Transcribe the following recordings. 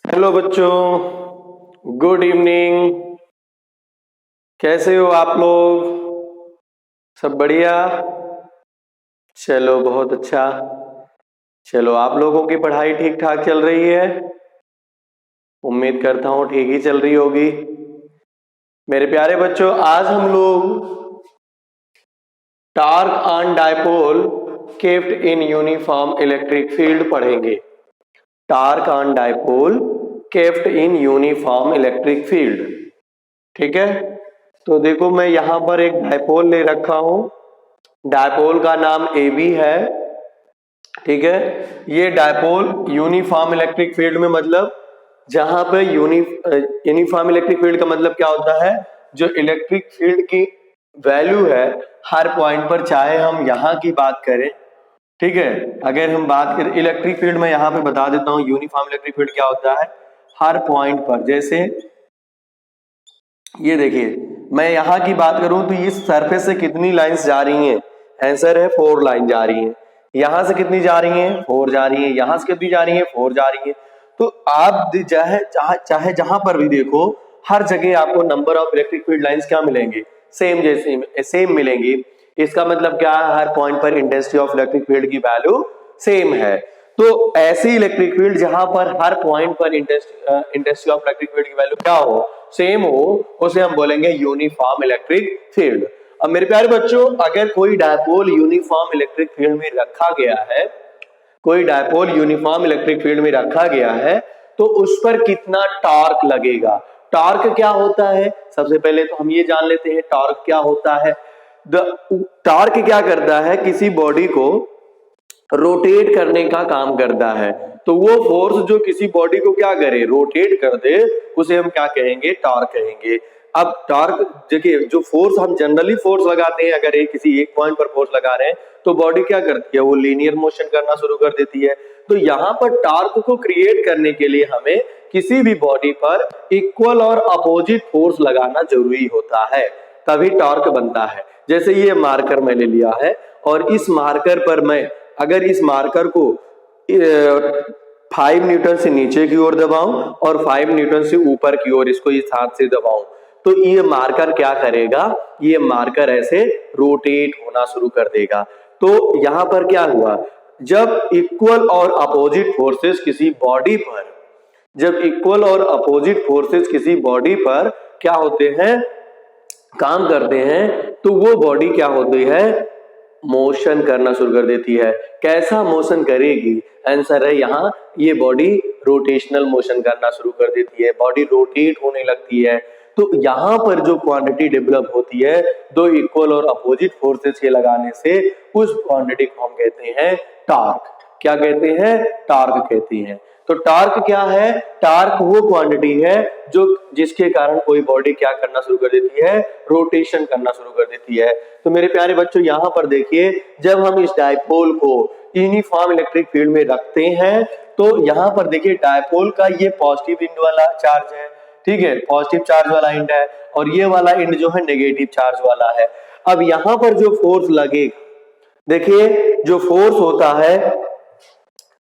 Hello बच्चों, good evening. कैसे हो आप लोग? सब बढ़िया? चलो बहुत अच्छा। चलो आप लोगों की पढ़ाई ठीक ठाक चल रही है? उम्मीद करता हूँ ठीक ही चल रही होगी। मेरे प्यारे बच्चों, आज हम लोग torque on dipole kept in uniform electric field पढ़ेंगे। Torque on dipole kept in uniform electric field. ठीक है, तो देखो मैं यहां पर एक डायपोल ले रखा हूं। डायपोल का नाम AB है। ठीक है, ये डायपोल यूनिफॉर्म इलेक्ट्रिक फील्ड में, मतलब जहां पे यूनिफॉर्म इलेक्ट्रिक फील्ड का मतलब क्या होता है, जो इलेक्ट्रिक फील्ड की वैल्यू है हर पॉइंट पर, चाहे हम यहां की बात करें। ठीक है, अगर हम बात करें इलेक्ट्रिक फील्ड में, यहां पे बता देता हूं यूनिफॉर्म इलेक्ट्रिक फील्ड क्या होता है। हर पॉइंट पर, जैसे ये देखिए, मैं यहां की बात करूं तो इस सरफेस से कितनी लाइंस जा रही हैं? आंसर है 4 लाइन जा रही हैं। यहां से कितनी जा रही हैं? 4 जा रही हैं। यहां से कितनी जा रही हैं? 4 जा रही हैं। तो आप चाहे जहां पर भी देखो, हर जगह आपको number of electric field lines क्या मिलेंगी? सेम मिलेंगी। इसका मतलब क्या है? हर पॉइंट पर इंटेंसिटी ऑफ इलेक्ट्रिक फील्ड की वैल्यू सेम है। तो ऐसी इलेक्ट्रिक फील्ड जहां पर हर पॉइंट पर इंटेंसिटी ऑफ इलेक्ट्रिक फील्ड की वैल्यू क्या हो? सेम हो, उसे हम बोलेंगे यूनिफॉर्म इलेक्ट्रिक फील्ड। अब मेरे प्यारे बच्चों, अगर कोई डायपोल यूनिफॉर्म इलेक्ट्रिक फील्ड में रखा गया है, कोई डायपोल यूनिफॉर्म इलेक्ट्रिक फील्ड में रखा गया है, तो उस पर कितना टॉर्क लगेगा? टॉर्क क्या होता है? सबसे पहले तो हम ये जान लेते हैं टॉर्क क्या होता है। टॉर्क क्या करता है? किसी बॉडी को रोटेट करने का काम करता है। तो वो फोर्स जो किसी बॉडी को क्या करे? रोटेट कर दे, उसे हम क्या कहेंगे? टॉर्क कहेंगे। अब टॉर्क, देखिए, जो फोर्स हम जनरली फोर्स लगाते हैं, अगर किसी एक पॉइंट पर फोर्स लगा रहे हैं तो बॉडी क्या करती है? वो लीनियर मोशन करना शुरू कर देती है। तो यहां पर टॉर्क को क्रिएट करने के लिए हमें किसी भी बॉडी पर इक्वल और अपोजिट फोर्स लगाना जरूरी होता है, तभी टॉर्क बनता है। जैसे ये मार्कर मैंने लिया है और इस मार्कर पर मैं अगर इस मार्कर को 5 न्यूटन से नीचे की ओर दबाऊं और 5 न्यूटन से ऊपर की ओर इसको इस हाथ से दबाऊं, तो ये मार्कर क्या करेगा? ये मार्कर ऐसे रोटेट होना शुरू कर देगा। तो यहां पर क्या हुआ? जब इक्वल और अपोजिट फोर्सेस किसी बॉडी पर, जब इक्वल और अपोजिट फोर्सेस किसी बॉडी पर क्या होते हैं? काम करते हैं, तो वो बॉडी क्या होती है? मोशन करना शुरू कर देती है। कैसा मोशन करेगी? आंसर है यहाँ, ये बॉडी रोटेशनल मोशन करना शुरू कर देती है, बॉडी रोटेट होने लगती है। तो यहाँ पर जो क्वांटिटी डेवलप होती है दो इक्वल और अपोजिट फोर्सेस के लगाने से, उस क्वांटिटी को हम कहते हैं टॉर्क। क्या कहते हैं? टॉर्क कहते हैं। तो टॉर्क क्या है? टॉर्क वो क्वांटिटी है जो जिसके कारण कोई बॉडी क्या करना शुरू कर देती है? रोटेशन करना शुरू कर देती है। तो मेरे प्यारे बच्चों, यहां पर देखिए, जब हम इस डायपोल को यूनिफॉर्म इलेक्ट्रिक फील्ड में रखते हैं, तो यहां पर देखिए डायपोल का ये पॉजिटिव एंड वाला चार्ज है। ठीक है, पॉजिटिव चार्ज वाला एंड है, और ये वाला एंड जो है नेगेटिव चार्ज वाला है। अब यहां पर जो फोर्स लगेगा, देखिए जो फोर्स होता है,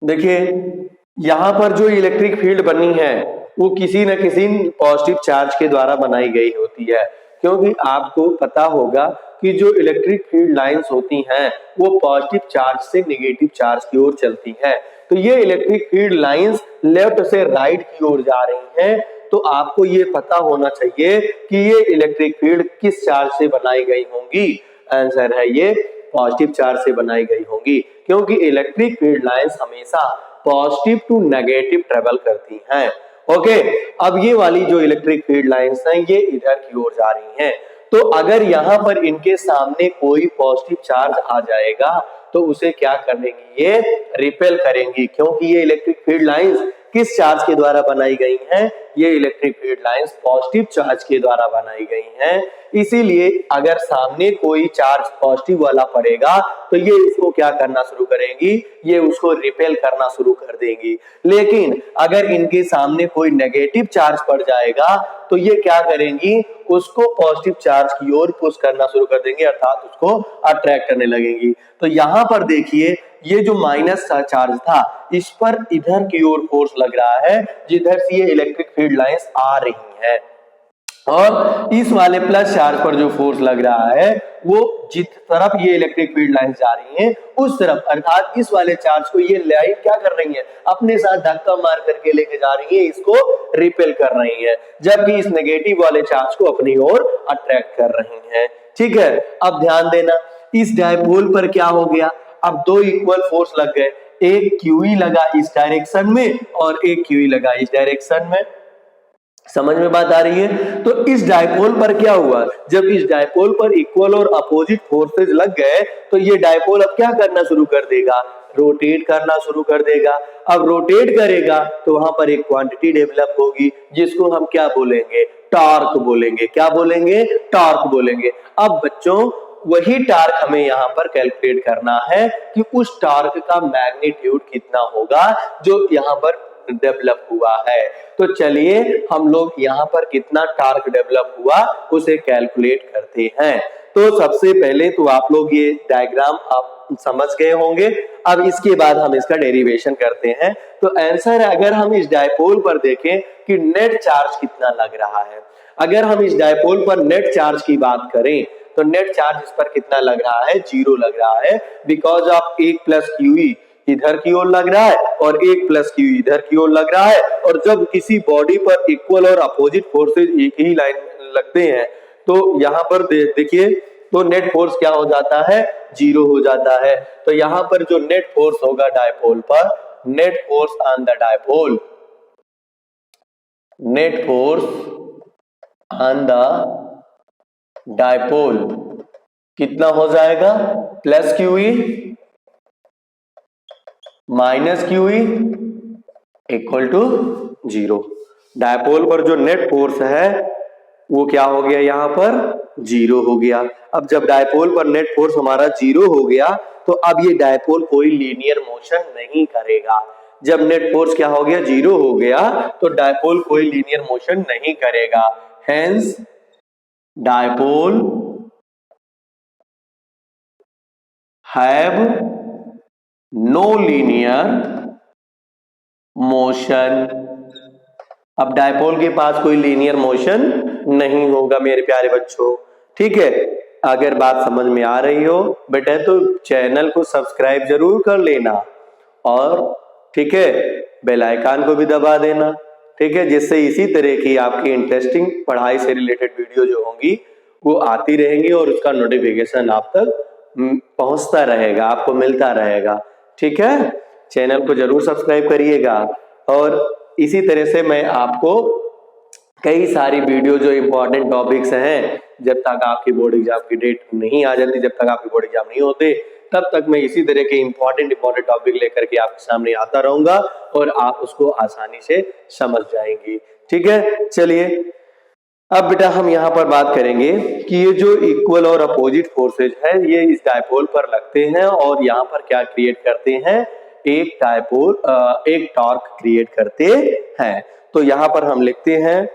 देखिए यहां पर जो इलेक्ट्रिक फील्ड बनी है वो किसी न किसी पॉजिटिव चार्ज के द्वारा बनाई गई होती है। क्योंकि आपको पता होगा कि जो इलेक्ट्रिक फील्ड लाइंस होती हैं वो पॉजिटिव चार्ज से नेगेटिव चार्ज की ओर चलती हैं। तो ये इलेक्ट्रिक फील्ड लाइंस लेफ्ट से राइट की ओर जा रही हैं। तो आपको ये पता होना चाहिए कि ये इलेक्ट्रिक फील्ड किस चार्ज से बनाई गई होंगी। आंसर है ये पॉजिटिव चार्ज से बनाई गई होंगी, क्योंकि इलेक्ट्रिक फील्ड लाइंस हमेशा पॉजिटिव टू नेगेटिव ट्रेवल करती हैं। ओके, अब ये वाली जो इलेक्ट्रिक फील्ड लाइंस हैं ये इधर की ओर जा रही हैं। तो अगर यहां पर इनके सामने कोई पॉजिटिव चार्ज आ जाएगा तो उसे क्या करेंगी? ये रिपेल करेंगी, क्योंकि ये इलेक्ट्रिक फील्ड लाइंस किस चार्ज के द्वारा बनाई गई हैं? ये electric field lines positive charge के द्वारा बनाई गई हैं। इसीलिए अगर सामने कोई चार्ज पॉजिटिव वाला पड़ेगा तो ये इसको क्या करना शुरू करेंगी? ये उसको रिपेल करना शुरू कर देंगी। लेकिन अगर इनके सामने कोई नेगेटिव चार्ज पड़ जाएगा तो ये क्या करेंगी, उसको पॉजिटिव चार्ज की ओर पुश करना शुरू कर देंगे, अर्थात उसको अट्रैक्ट करने लगेंगी। तो यहाँ पर देखिए ये जो माइनस चार्ज था इस पर इधर की ओर फोर्स लग रहा है, जिधर से ये इलेक्ट्रिक फील्ड लाइंस आ रही हैं, और इस वाले प्लस चार्ज पर जो फोर्स लग रहा है वो जिस तरफ ये इलेक्ट्रिक फील्ड लाइंस जा रही हैं उस तरफ, अर्थात इस वाले चार्ज को ये लाइन क्या कर रही है, अपने साथ धक्का मार करके लेके जा रही है, इसको रिपेल कर रही है, जबकि इस नेगेटिव वाले चार्ज को अपनी ओर अट्रैक्ट कर रही है। ठीक है, अब ध्यान देना इस डायपोल पर क्या हो गया, अब दो इक्वल फोर्स लग गए, एक QE लगा इस डायरेक्शन में और एक QE लगा इस डायरेक्शन में। समझ में बात आ रही है? तो इस डायपोल पर क्या हुआ, जब इस डायपोल पर इक्वल और अपोजिट फोर्सेज लग गए तो ये डायपोल अब क्या करना शुरू कर देगा, रोटेट करना शुरू कर देगा। अब रोटेट करेगा तो वहां पर एक क्वांटिटी डेवलप होगी जिसको हम क्या बोलेंगे, टॉर्क बोलेंगे। क्या बोलेंगे, टॉर्क बोलेंगे। अब बच्चों वही टॉर्क हमें यहाँ पर कैलकुलेट करना है कि उस टॉर्क का मैग्नीट्यूड कितना होगा जो यहाँ पर डेवलप हुआ है। तो चलिए हम लोग यहाँ पर कितना टॉर्क डेवलप हुआ उसे कैलकुलेट करते हैं। तो सबसे पहले तो आप लोग ये डायग्राम आप समझ गए होंगे, अब इसके बाद हम इसका डेरिवेशन करते हैं। तो आंसर अगर हम इस डायपोल पर देखें कि नेट चार्ज कितना लग रहा है, अगर हम इस डायपोल पर नेट चार्ज की बात करें तो नेट चार्ज इस पर कितना लग रहा है, 0 लग रहा है, बिकॉज ऑफ 1 प्लस QE इधर की ओर लग रहा है और 1 प्लस QE इधर की ओर लग रहा है। और जब किसी बॉडी पर इक्वल और अपोजिट फोर्सेज एक ही लाइन लगते हैं तो यहाँ पर देखिए तो नेट फोर्स क्या हो जाता है, 0 हो जाता है। तो यहाँ पर जो नेट फोर्स होगा डायपोल पर, net force on the dipole, net force on the dipole कितना हो जाएगा, plus QE minus QE equal to 0। Dipole पर जो नेट फोर्स है वो क्या हो गया, यहाँ पर 0 हो गया। अब जब डायपोल पर नेट फोर्स हमारा 0 हो गया तो अब ये डायपोल कोई लीनियर मोशन नहीं करेगा। जब नेट फोर्स क्या हो गया, 0 हो गया तो डायपोल कोई लीनियर मोशन नहीं करेगा। Hence dipole have no linear motion. अब डायपोल के पास कोई लीनियर मोशन नहीं होगा मेरे प्यारे बच्चों। ठीक है, अगर बात समझ में आ रही हो बेटा तो चैनल को सब्सक्राइब जरूर कर लेना और ठीक है बेल आइकन को भी दबा देना। ठीक है, जिससे इसी तरह की आपकी इंटरेस्टिंग पढ़ाई से रिलेटेड वीडियो जो होंगी वो आती रहेंगी और उसका नोटिफिकेशन आप तक पहुंचता रहेगा, आपको मिलता रहेगा। ठीक है, चैनल को जरूर सब्सक्राइब करिएगा। और इसी तरह से मैं आपको कई सारी वीडियो जो इंपॉर्टेंट टॉपिक्स हैं, जब तक आपकी बोर्ड एग्जाम की डेट नहीं आ जाती, जब तक आपके बोर्ड एग्जाम नहीं होते, तब तक मैं इसी तरह के इंपॉर्टेंट टॉपिक लेकर के आपके सामने आता रहूंगा और आप उसको आसानी से समझ जाएंगी। ठीक है, चलिए अब बेटा हम यहाँ पर बात करेंगे कि ये जो इक्वल और अपोजिट फोर्सेज है ये इस डायपोल पर लगते हैं और यहाँ पर क्या क्रिएट करते हैं, एक डायपोल एक टॉर्क क्रिएट करते हैं। तो यहाँ पर हम लिखते हैं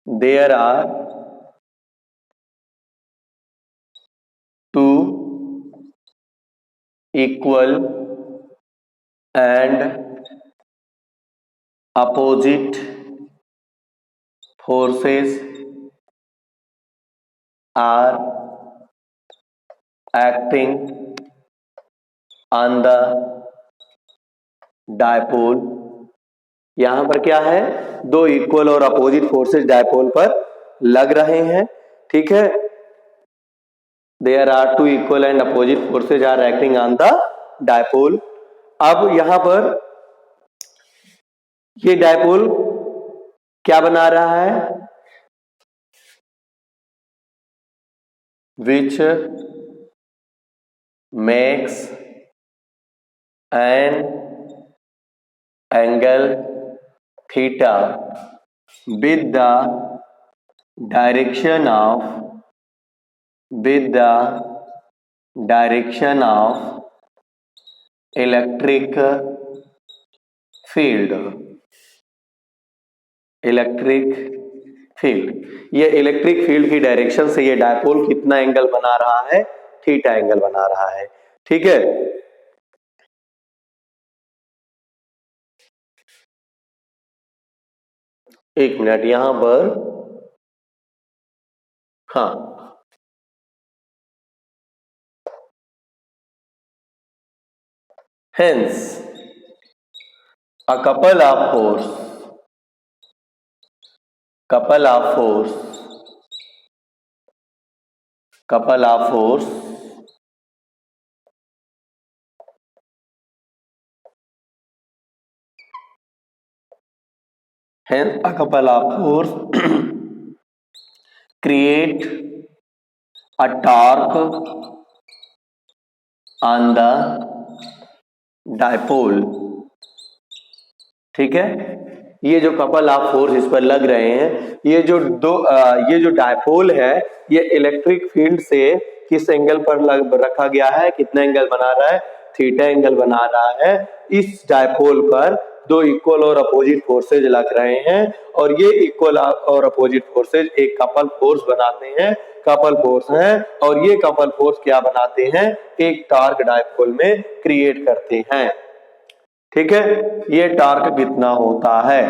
there are two equal and opposite forces are acting on the dipole। यहां पर क्या है, दो इक्वल और अपोजिट फोर्सेस डायपोल पर लग रहे हैं। ठीक है, there are two equal and opposite forces are acting on the dipole. अब यहां पर ये डायपोल क्या बना रहा है, which makes an angle theta with the direction of electric field। Electric field. ये इलेक्ट्रिक फील्ड की डायरेक्शन से ये डायपोल कितना एंगल बना रहा है, थीटा एंगल बना रहा है। ठीक है, एक मिनट यहां पर, हाँ, hence a couple of force hence a couple of force create a torque on the dipole। ठीक है, ये जो कपल ऑफ फोर्स इस पर लग रहे हैं, ये जो ये जो डायपोल है, ये इलेक्ट्रिक फील्ड से किस एंगल पर रखा गया है, कितना एंगल बना रहा है, थीटा एंगल बना रहा है। इस डायपोल पर दो इक्वल और अपोजिट फोर्सेज लग रहे हैं, और ये इक्वल और अपोजिट फोर्सेज एक कपल फोर्स बनाते हैं, कपल फोर्स है, और ये कपल फोर्स क्या बनाते हैं, एक टॉर्क डायपोल में क्रिएट करते हैं। ठीक है, ये टॉर्क कितना होता है,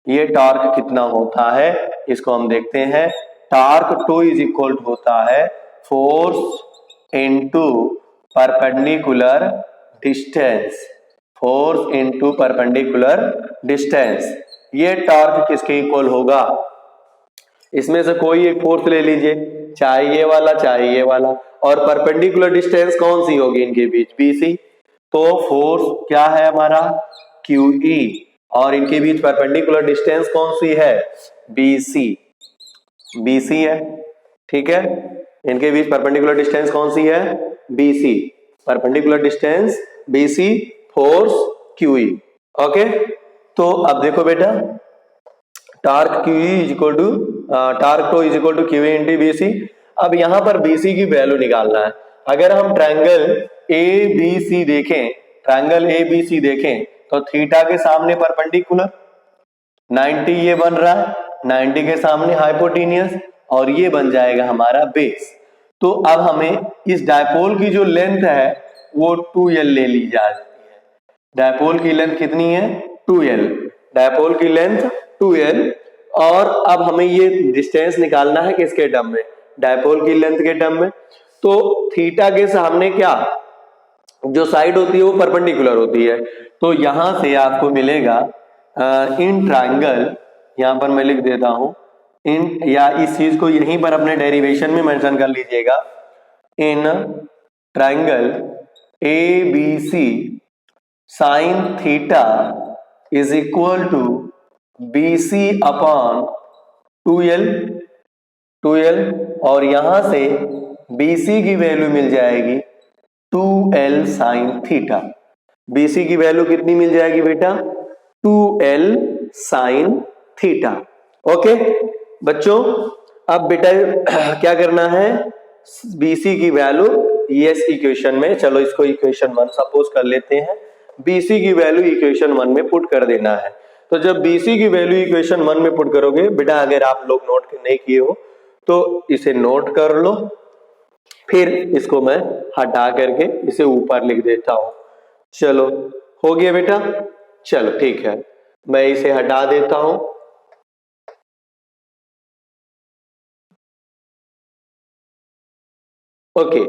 ये टॉर्क कितना होता है, इसको हम देखते हैं। टॉर्क टू इज इक्वल होता है force into perpendicular distance, force into perpendicular distance. ये टॉर्क किसके इक्वल होगा, इसमें से कोई एक फोर्स ले लीजिए, चाहे ये वाला चाहे ये वाला, और परपेंडिकुलर डिस्टेंस कौन सी होगी इनके बीच, BC। तो फोर्स क्या है हमारा, QE, और इनके बीच परपेंडिकुलर डिस्टेंस कौन सी है, BC है। ठीक है, इनके बीच परपेंडिकुलर डिस्टेंस कौन सी है, BC, perpendicular distance BC, force QE। Okay, तो अब देखो बेटा, torque QE is equal to torque two is equal to QE into BC। अब यहां पर BC की वैल्यू निकालना है। अगर हम ट्रायंगल ABC देखें, ट्रायंगल ABC देखें, तो थीटा के सामने परपेंडिकुलर 90 ये बन रहा है, 90 के सामने हाइपोटेनियस, और ये बन जाएगा हमारा बेस। तो अब हमें इस डायपोल की जो लेंथ है वो 2L ले ली जाती है। डायपोल की लेंथ कितनी है, 2L, डायपोल की लेंथ 2L। और अब हमें ये डिस्टेंस निकालना है किसके टर्म में, डायपोल की लेंथ के टर्म में। तो थीटा के सामने क्या, जो साइड होती है वो परपेंडिकुलर होती है, तो यहां से आपको मिलेगा इन ट्रायंगल, यहां पर मैं लिख देता हूं इन, या इस चीज को यहीं पर अपने डेरिवेशन में मेंशन कर लीजिएगा, in triangle ABC sine theta is equal to BC upon 2L, और यहां से BC की वैल्यू मिल जाएगी 2L साइन थीटा। BC की वैल्यू कितनी मिल जाएगी बेटा, 2L साइन थीटा। ओके बच्चों, अब बेटा क्या करना है, BC की वैल्यू इस इक्वेशन में, चलो इसको इक्वेशन 1 सपोज कर लेते हैं, BC की वैल्यू इक्वेशन 1 में पुट कर देना है। तो जब BC की वैल्यू इक्वेशन 1 में पुट करोगे बेटा, अगर आप लोग नोट नहीं किए हो तो इसे नोट कर लो, फिर इसको मैं हटा करके इसे ऊपर लिख देता हूं। चलो हो गया बेटा, चलो ठीक है, मैं इसे हटा देता हूं। ओके,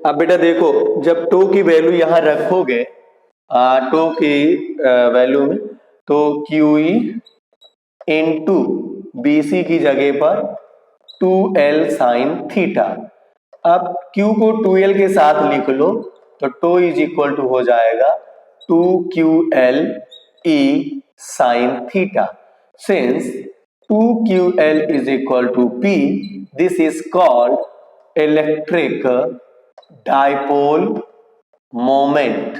अब बेटा देखो, जब टू की वैल्यू यहां रखोगे, टू की वैल्यू में, तो QE इंटू BC की जगह पर 2L साइन थीटा। अब Q को 2L के साथ लिख लो, तो टू इज इक्वल टू हो जाएगा 2QL E sine theta. Since 2QL is equal to P, this is called electric dipole moment.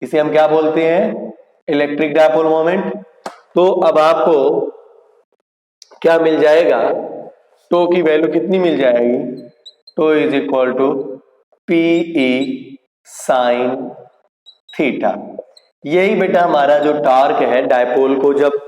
इसे हम क्या बोलते हैं, इलेक्ट्रिक डायपोल मोमेंट। तो अब आपको क्या मिल जाएगा, टो की वैल्यू कितनी मिल जाएगी, tau is equal to PE sine theta. यही बेटा हमारा जो टॉर्क है डायपोल को जब